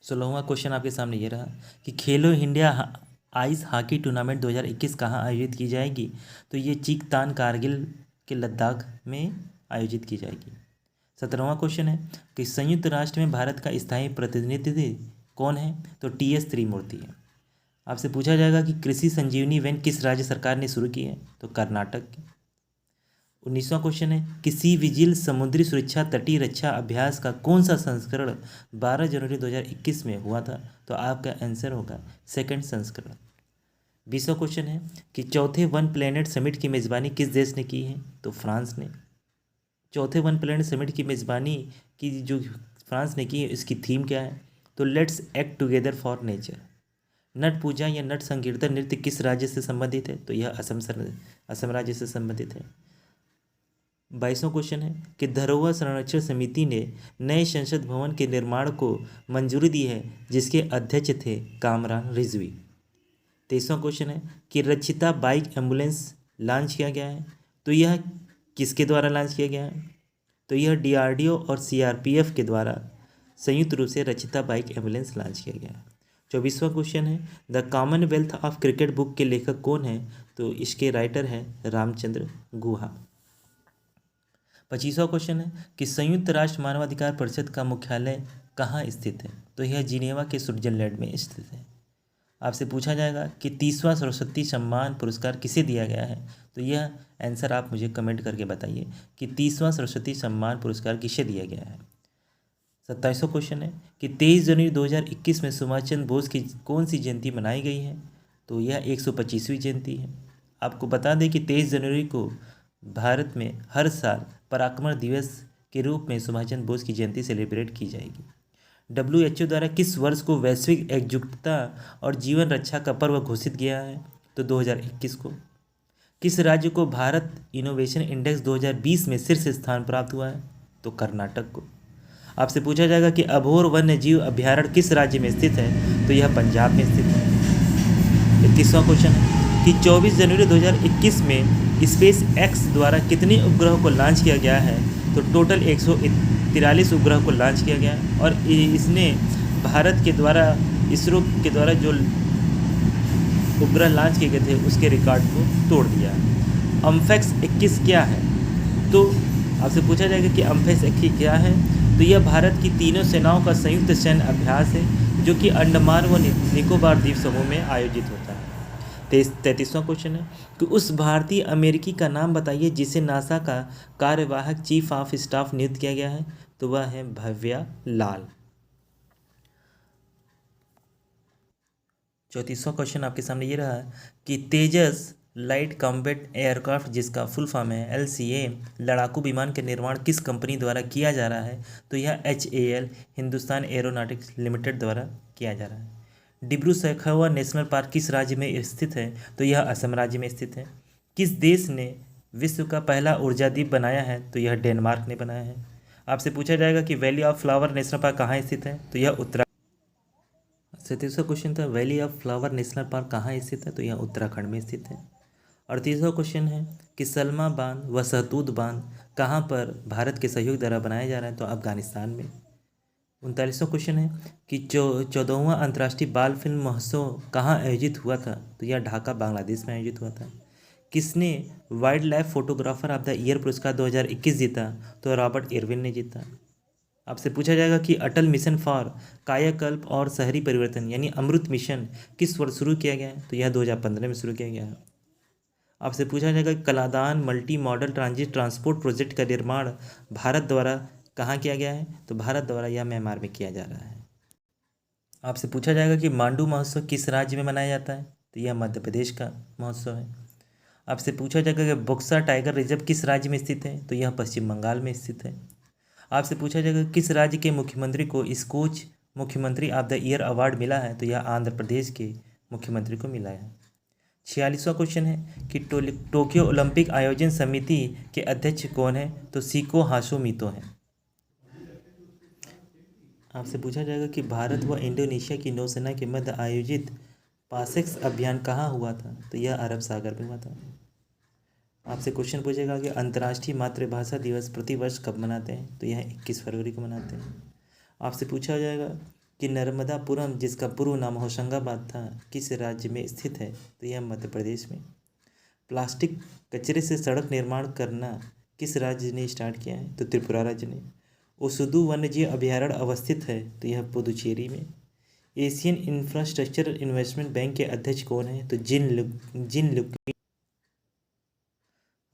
16वां question आपके सामने ये रहा कि खेलो इंडिया आइस हॉकी टूर्नामेंट 2021 कहाँ आयोजित की जाएगी। तो ये चीकतान कारगिल के लद्दाख में आयोजित की जाएगी। 17वां क्वेश्चन है कि संयुक्त राष्ट्र में भारत का स्थायी प्रतिनिधि कौन है। तो टी.एस. त्रिमूर्ति है। आपसे पूछा जाएगा कि कृषि संजीवनी वैन किस राज्य सरकार ने शुरू की है। तो कर्नाटक की। 19वां क्वेश्चन है कि सी विजिल समुद्री सुरक्षा तटीय रक्षा अभ्यास का कौन सा संस्करण 12 जनवरी 2021 में हुआ था। तो आपका आंसर होगा सेकंड संस्करण। 20वां क्वेश्चन है कि चौथे वन प्लेनेट समिट की मेज़बानी किस देश ने की है। तो फ्रांस ने। चौथे वन प्लेनेट समिट की मेज़बानी की जो फ्रांस ने की है, इसकी थीम क्या है। तो let's act together for nature. नट पूजा या नट संकीर्तन नृत्य किस राज्य से संबंधित है। तो यह असम राज्य से संबंधित है। 22वां क्वेश्चन है कि धरोहर संरक्षण समिति ने नए संसद भवन के निर्माण को मंजूरी दी है, जिसके अध्यक्ष थे कामरान रिजवी। 23वां क्वेश्चन है कि रक्षिता बाइक एम्बुलेंस लॉन्च किया गया है। तो यह किसके द्वारा लॉन्च किया गया है। तो यह डीआरडीओ और सीआरपीएफ के द्वारा संयुक्त रूप से रक्षिता बाइक एम्बुलेंस लॉन्च किया गया है। 24वां क्वेश्चन है the Commonwealth of cricket book के लेखक कौन है। तो इसके राइटर है रामचंद्र गुहा। 25वां क्वेश्चन है कि संयुक्त राष्ट्र मानवाधिकार परिषद का मुख्यालय कहाँ स्थित है। तो यह जिनेवा के स्विट्जरलैंड में स्थित है। आपसे पूछा जाएगा कि 30वां सरस्वती सम्मान पुरस्कार किसे दिया गया है। तो यह आंसर आप मुझे कमेंट करके बताइए कि 30वां सरस्वती सम्मान पुरस्कार किसे दिया गया है। 27वां क्वेश्चन है कि 23 जनवरी 2021 में सुभाष चंद्र बोस की कौन सी जयंती मनाई गई है। तो यह 125वीं जयंती है। आपको बता दें कि 23 जनवरी को भारत में हर साल पराक्रम दिवस के रूप में सुभाष चंद्र बोस की जयंती सेलिब्रेट की जाएगी। WHO द्वारा किस वर्ष को वैश्विक एकजुटता और जीवन रक्षा का पर्व घोषित किया है। तो 2021 को। किस राज्य को भारत इनोवेशन इंडेक्स 2020 में शीर्ष स्थान प्राप्त हुआ है। तो कर्नाटक को। आपसे पूछा जाएगा कि अबोहर वन्य जीव अभ्यारण्य किस राज्य में स्थित है। तो यह पंजाब में स्थित है। 21वां क्वेश्चन है कि 24 जनवरी 2021 में स्पेस एक्स द्वारा कितने उपग्रहों को लॉन्च किया गया है। तो टोटल 143 उपग्रह को लॉन्च किया गया है और इसने भारत के द्वारा इसरो के द्वारा जो उपग्रह लॉन्च किए गए थे उसके रिकॉर्ड को तोड़ दिया। अम्फेक्स 21 क्या है। तो आपसे पूछा जाएगा कि अम्फेक्स 21 क्या है। तो यह भारत की तीनों सेनाओं का संयुक्त सैन्य अभ्यास है, जो कि अंडमान व निकोबार द्वीप समूह में आयोजित होता है। 33वां क्वेश्चन है कि उस भारतीय अमेरिकी का नाम बताइए जिसे नासा का कार्यवाहक चीफ ऑफ स्टाफ नियुक्त किया गया है। तो वह है भव्या लाल। 34वां क्वेश्चन आपके सामने ये रहा कि तेजस लाइट कॉम्बैट एयरक्राफ्ट, जिसका फुल फॉर्म है LCA, लड़ाकू विमान के निर्माण किस कंपनी द्वारा किया जा रहा है। तो यह HAL हिंदुस्तान एरोनॉटिक्स लिमिटेड द्वारा किया जा रहा है। डिब्रू सैखोवा नेशनल पार्क किस राज्य में स्थित है। तो यह असम राज्य में स्थित है। किस देश ने विश्व का पहला ऊर्जा द्वीप बनाया है। तो यह डेनमार्क ने बनाया है। आपसे पूछा जाएगा कि valley of flower national park कहाँ स्थित है। तो यह 37वां क्वेश्चन था valley of flower national park कहाँ स्थित है। तो यह उत्तराखंड में स्थित है। 38वां क्वेश्चन है कि सलमा बांध व सहतूत बांध कहाँ पर भारत के सहयोग द्वारा बनाया जा रहा है। तो अफगानिस्तान में। 39वां क्वेश्चन है कि 14वां अंतर्राष्ट्रीय बाल फिल्म महोत्सव कहाँ आयोजित हुआ था। तो यह ढाका बांग्लादेश में आयोजित हुआ था। किसने wild life photographer of the year पुरस्कार 2021 जीता। तो रॉबर्ट इरविन ने जीता। आपसे पूछा जाएगा कि अटल मिशन फॉर कायाकल्प और शहरी परिवर्तन यानी अमृत मिशन किस वर्ष शुरू किया गया है। तो यह 2015 में शुरू किया गया है। आपसे पूछा जाएगा कि Kaladan multi modal transit transport project का निर्माण भारत द्वारा कहाँ किया गया है। तो भारत द्वारा यह म्यांमार में किया जा रहा है। आपसे पूछा जाएगा कि मांडू महोत्सव किस राज्य में मनाया जाता है। तो यह मध्य प्रदेश का महोत्सव है। आपसे पूछा जाएगा कि बक्सा टाइगर रिजर्व किस राज्य में स्थित है। तो यह पश्चिम बंगाल में स्थित है। आपसे पूछा जाएगा किस राज्य के मुख्यमंत्री को स्कोच मुख्यमंत्री ऑफ द ईयर अवार्ड मिला है। तो यह आंध्र प्रदेश के मुख्यमंत्री को मिला है। 46वां क्वेश्चन है कि टोक्यो ओलंपिक आयोजन समिति के अध्यक्ष कौन है। तो सीको हाशोमितो हैं। आपसे पूछा जाएगा कि भारत व इंडोनेशिया की नौसेना के मध्य आयोजित पासेक्स अभियान कहाँ हुआ था। तो यह अरब सागर में हुआ था। आपसे क्वेश्चन पूछेगा कि अंतर्राष्ट्रीय मातृभाषा दिवस प्रतिवर्ष कब मनाते हैं। तो यह 21 फरवरी को मनाते हैं। आपसे पूछा जाएगा कि नर्मदापुरम, जिसका पूर्व नाम होशंगाबाद था, किस राज्य में स्थित है? तो यह मध्य प्रदेश में। प्लास्टिक कचरे से सड़क निर्माण करना किस राज्य ने स्टार्ट किया है? तो त्रिपुरा राज्य ने। ओसुदू वन्यजीव अभयारण्य अवस्थित है? तो यह पुदुचेरी में। एशियन इंफ्रास्ट्रक्चर इन्वेस्टमेंट बैंक के अध्यक्ष कौन है? तो जिन लुक।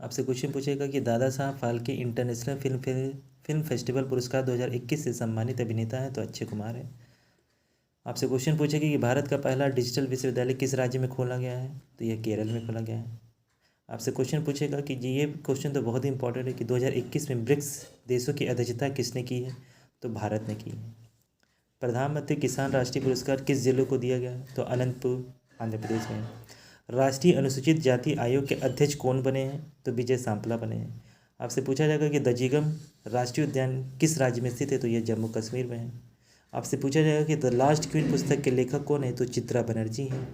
आपसे क्वेश्चन पूछेगा कि Dada Saheb Phalke international film festival पुरस्कार 2021 से सम्मानित अभिनेता है? तो अक्षय कुमार है। आपसे क्वेश्चन पूछेगा कि भारत का पहला डिजिटल विश्वविद्यालय किस राज्य में खोला गया है? तो यह केरल में खोला गया है। आपसे क्वेश्चन पूछेगा कि जी, ये क्वेश्चन तो बहुत ही इंपॉर्टेंट है कि 2021 में ब्रिक्स देशों की अध्यक्षता किसने की है? तो भारत ने की है। प्रधानमंत्री किसान राष्ट्रीय पुरस्कार किस जिले को दिया गया? तो अनंतपुर, आंध्र प्रदेश में। राष्ट्रीय अनुसूचित जाति आयोग के अध्यक्ष कौन बने हैं? तो विजय सांपला बने हैं। आपसे पूछा जाएगा कि दजीगम राष्ट्रीय उद्यान किस राज्य में स्थित है? तो यह जम्मू कश्मीर में है। आपसे पूछा जाएगा कि द लास्ट क्वीन पुस्तक के लेखक कौन है? तो चित्रा बनर्जी हैं।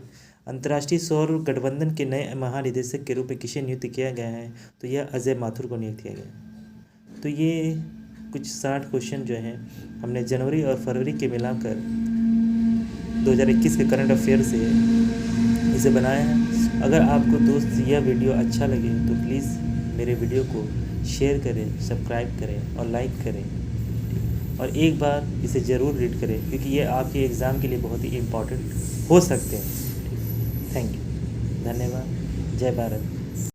अंतर्राष्ट्रीय सौर गठबंधन के नए महानिदेशक के रूप में किसे नियुक्त किया गया है? तो यह अजय माथुर को नियुक्त किया गया। तो ये कुछ 60 क्वेश्चन जो हैं हमने जनवरी और फरवरी के मिलाकर 2021 के करंट अफेयर से इसे बनाया है। अगर आपको दोस्त यह वीडियो अच्छा लगे तो प्लीज़ मेरे वीडियो को शेयर करें, सब्सक्राइब करें और लाइक करें, और एक बार इसे ज़रूर रीड करें क्योंकि ये आपके एग्ज़ाम के लिए बहुत ही इम्पोर्टेंट हो सकते हैं। थैंक यू, धन्यवाद, जय भारत।